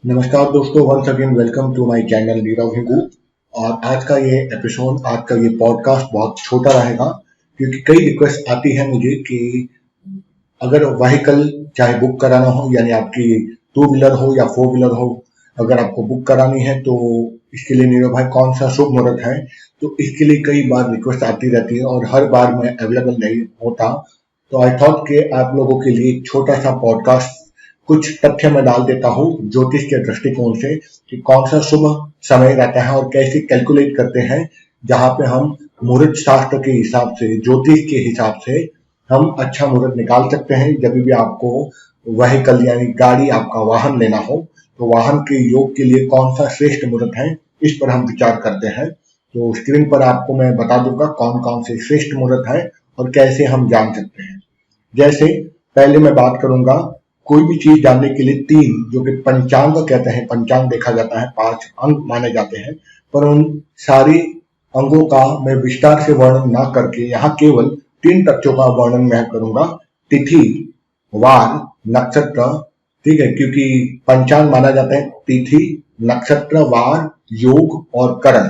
नमस्कार दोस्तों, once again welcome to my channel Nirav Hingu. और आज का ये पॉडकास्ट बहुत छोटा रहेगा क्योंकि कई रिक्वेस्ट आती है मुझे कि अगर व्हीकल चाहे बुक कराना हो, यानी आपकी टू व्हीलर हो या फोर व्हीलर हो, अगर आपको बुक करानी है तो इसके लिए नीरव भाई कौन सा शुभ मुहूर्त है। तो इसके लिए कई बार रिक्वेस्ट आती रहती है और हर बार मैं अवेलेबल नहीं होता। तो आई थॉट कि आप लोगों के लिए एक छोटा सा पॉडकास्ट कुछ तथ्य मैं डाल देता हूँ ज्योतिष के दृष्टिकोण से कि कौन सा शुभ समय रहता है और कैसे कैलकुलेट करते हैं, जहां पे हम मुहूर्त शास्त्र के हिसाब से, ज्योतिष के हिसाब से हम अच्छा मुहूर्त निकाल सकते हैं। जब भी आपको व्हीकल यानी गाड़ी, आपका वाहन लेना हो तो वाहन के योग के लिए कौन सा श्रेष्ठ मुहूर्त है, इस पर हम विचार करते हैं। तो स्क्रीन पर आपको मैं बता दूंगा कौन कौन से श्रेष्ठ मुहूर्त है और कैसे हम जान सकते हैं। जैसे पहले मैं बात करूंगा, कोई भी चीज जानने के लिए तीन, जो कि पंचांग कहते हैं, पंचांग देखा जाता है, 5 अंग माने जाते हैं, पर उन सारी अंगों का मैं विस्तार से वर्णन ना करके यहाँ केवल 3 तथ्यों का वर्णन मैं करूंगा। तिथि, वार, नक्षत्र। ठीक है, क्योंकि पंचांग माना जाता है तिथि, नक्षत्र, वार, योग और करण।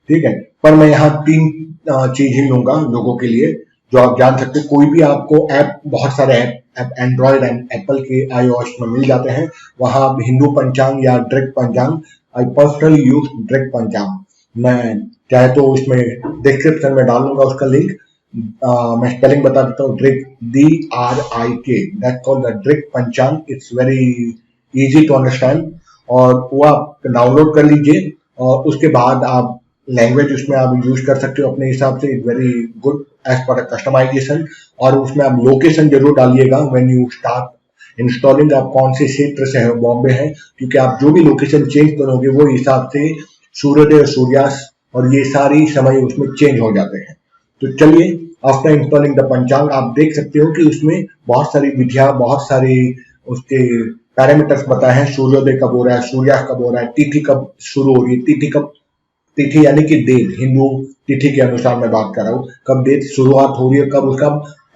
ठीक है, पर मैं यहाँ 3 चीज ही लूंगा लोगों के लिए जो आप जान सकते हैं। कोई भी आपको ऐप, बहुत सारे ऐप एंड्रॉयड एंड एप्पल के iOS में मिल जाते हैं, वहां आप हिंदू पंचांग या डायरेक्ट पंचांग, आई पर्सनली यूज डायरेक्ट पंचांग। मैं चाहे तो इसमें डिस्क्रिप्शन में डाल दूंगा उसका लिंक। मैं स्पेलिंग बता देता हूँ, Drik, DRIK, that called the Drik Panchang. It's very easy to understand और वो आप डाउनलोड कर लीजिए और उसके बाद आप लैंग्वेज उसमें आप यूज कर सकते हो अपने हिसाब से। It very good as per customization. और उसमें आप लोकेशन जरूर डालिएगा व्हेन यू स्टार्ट इंस्टॉलिंग, आप कौन से क्षेत्र से है, बॉम्बे है, क्योंकि आप जो भी लोकेशन चेंज करोगे वो हिसाब से सूर्योदय, सूर्यास्त और ये सारी समय उसमें चेंज हो जाते हैं। तो चलिए, आफ्टर इंस्टॉलिंग द पंचांग आप देख सकते हो कि उसमें बहुत सारी विधियां, बहुत सारी उसके पैरामीटर्स बताए हैं। सूर्योदय कब हो रहा है, सूर्यास्त कब हो रहा है, तिथि कब शुरू हो रही है, तिथि यानी कि डेट, हिंदू तिथि के अनुसार मैं बात कर रहा हूँ, कब डेट शुरुआत हो रही है, कब उसका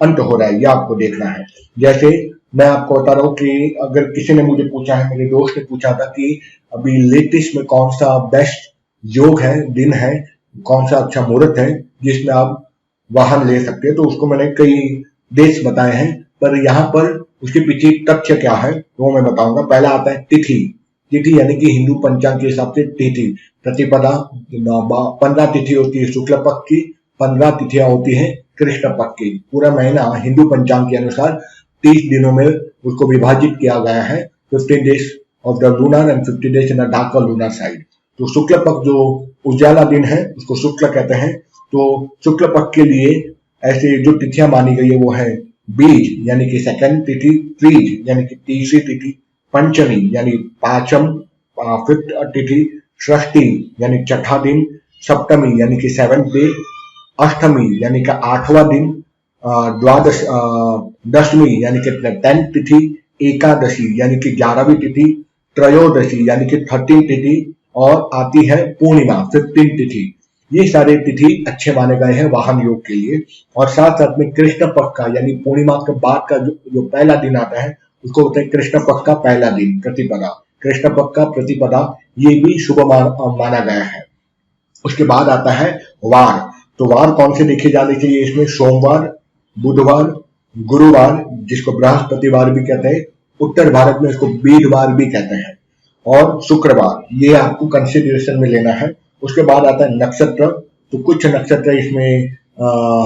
अंत हो रहा है, ये आपको देखना है। जैसे मैं आपको बता रहा हूँ कि अगर किसी ने मुझे पूछा है, मेरे दोस्त ने पूछा था कि अभी लेटेस्ट में कौन सा बेस्ट योग है, दिन है, कौन सा अच्छा मुहूर्त है जिसमें आप वाहन ले सकते हैं, तो उसको मैंने कई डेट्स बताए हैं। पर यहाँ पर उसके पीछे तथ्य क्या है वो मैं बताऊंगा। पहला आता है तिथि। तिथि यानी कि हिंदू पंचांग के हिसाब से तिथि, प्रतिपदा, 15 तिथि होती है शुक्ल पक्ष की, 15 तिथियां होती है कृष्ण पक्ष की। पूरा महीना हिंदू पंचांग के अनुसार 30 दिनों में उसको विभाजित किया गया है। 15 days of the lunar and 50 days in the darker lunar side. तो शुक्ल पक्ष जो उजाला दिन है उसको शुक्ल कहते हैं। तो शुक्ल पक्ष के लिए ऐसे जो तिथियां मानी गई है वो है बीज यानी कि सेकंड तिथि, त्रीज यानी कि तीसरी तिथि, पंचमी यानी पांचम फिफ्थ तिथि, षष्ठी यानी छठा दिन, सप्तमी यानी कि 7th डे, अष्टमी यानी कि 8वां दिन, द्वादश दशमी यानी कि 10th तिथि, एकादशी यानी कि 11वीं तिथि, त्रयोदशी यानी कि 13th तिथि और आती है पूर्णिमा 15th तिथि। ये सारे तिथि अच्छे माने गए हैं वाहन योग के लिए। और साथ साथ में कृष्ण पक्ष का यानी पूर्णिमा के बाद का जो पहला दिन आता है उसको होता है कृष्ण पक्ष का पहला दिन, प्रतिपदा। कृष्ण पक्ष का प्रतिपदा ये भी शुभ माना गया है। उसके बाद आता है वार। तो वार कौन से देखे जाने चाहिए इसमें? सोमवार, बुधवार, गुरुवार जिसको बृहस्पतिवार भी कहते हैं, उत्तर भारत में इसको बीरवार भी कहते हैं, और शुक्रवार, ये आपको कंसिडरेशन में लेना है। उसके बाद आता है नक्षत्र। तो कुछ नक्षत्र इसमें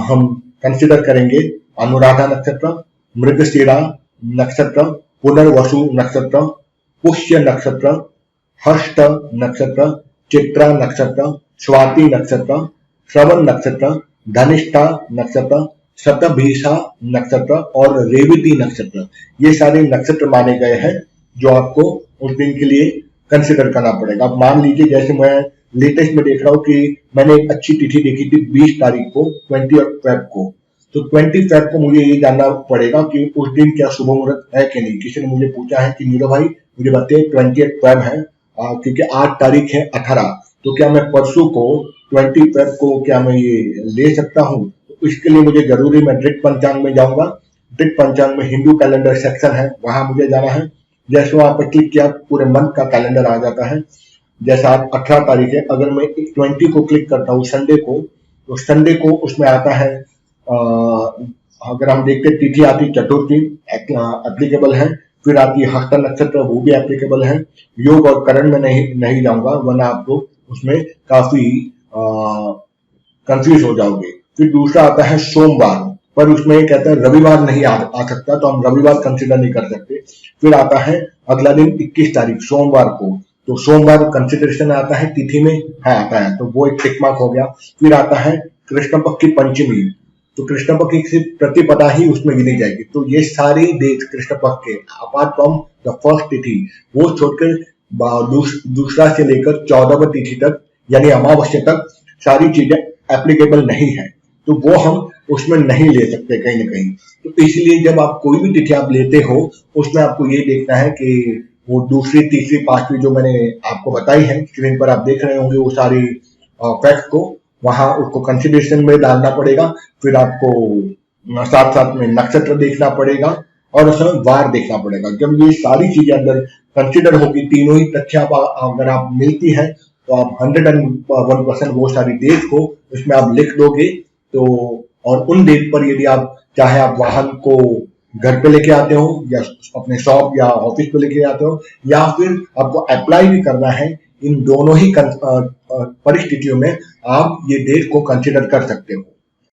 हम कंसिडर करेंगे। अनुराधा नक्षत्र, मृगशिरा नक्षत्र, पुनर्वसु नक्षत्र, पुष्य नक्षत्र, हस्त नक्षत्र, चित्रा नक्षत्र, स्वाति नक्षत्र, श्रवण नक्षत्र, धनिष्ठा नक्षत्र, शतभिषा नक्षत्र और रेवती नक्षत्र। ये सारे नक्षत्र माने गए हैं जो आपको उस दिन के लिए कंसिडर करना पड़ेगा। अब मान लीजिए जैसे मैं लेटेस्ट में देख रहा हूँ कि मैंने एक अच्छी तिथि देखी थी 20 तारीख को, 20 फेब को। तो 20 फेब को मुझे ये जानना पड़ेगा कि उस दिन क्या शुभ मुहूर्त है कि नहीं। किसी ने मुझे पूछा है कि नीरव भाई मुझे बताइए 20 फेब है, क्योंकि 8 तारीख है 18, तो क्या मैं परसों को 20 फेब को क्या मैं ये ले सकता हूँ? तो इसके लिए मुझे जरूरी मैं दृक पंचांग में जाऊंगा। दृक पंचांग में हिंदू कैलेंडर सेक्शन है, वहां मुझे जाना है। जैसे वहां पर क्लिक किया पूरे मंथ का कैलेंडर आ जाता है। जैसा आज 18 तारीख है, अगर मैं 20 को क्लिक करता हूँ संडे को, तो संडे को उसमें आता है अगर हम देखते हैं तिथि आती चतुर्थी एप्लीकेबल है, फिर आती है हस्त नक्षत्र, वो भी एप्लीकेबल है। योग और करण में नहीं जाऊंगा वरना आपको उसमें काफी कंफ्यूज हो जाओगे। फिर दूसरा आता है सोमवार, पर उसमें कहता है रविवार नहीं आ सकता, तो हम रविवार कंसिडर नहीं कर सकते। फिर आता है अगला दिन 21 तारीख सोमवार को, तो सोमवार कंसिडरेशन आता है तिथि में है आता है, तो वो एक टिक मार्क हो गया। फिर आता है कृष्ण पक्ष की पंचमी, तो कृष्ण पक्ष की प्रतिपदा ही उसमें गिनी जाएगी। तो ये सारे डेट कृष्ण पक्ष के अपार्ट फ्रॉम द फर्स्ट तिथि, वो छोड़कर दूसरा से लेकर 14वीं तिथि तक यानी अमावस्या तक सारी चीजें एप्लीकेबल नहीं है, तो वो हम उसमें नहीं ले सकते कहीं ना कहीं। तो इसलिए जब आप कोई भी तिथि आप लेते हो, उसमें आपको ये देखना है कि वो दूसरी तीसरी पांचवी जो मैंने आपको बताई है, स्क्रीन पर आप देख रहे होंगे वो सारी फैक्ट को, वहां उसको कंसिडरेशन में डालना पड़ेगा। फिर आपको साथ साथ में नक्षत्र देखना पड़ेगा और उसमें वार देखना पड़ेगा। जब ये सारी चीजें अंदर कंसिडर होगी, तीनों ही तथ्य अगर आप मिलती है, तो आप 101% वो सारी डेट को उसमें आप लिख दोगे। तो और उन डेट पर यदि आप चाहे आप वाहन को घर पे लेके आते हो या अपने शॉप या ऑफिस पे लेके आते हो, या फिर आपको अप्लाई भी करना है, इन दोनों ही परिस्थितियों में आप ये डेट को कंसिडर कर सकते हो।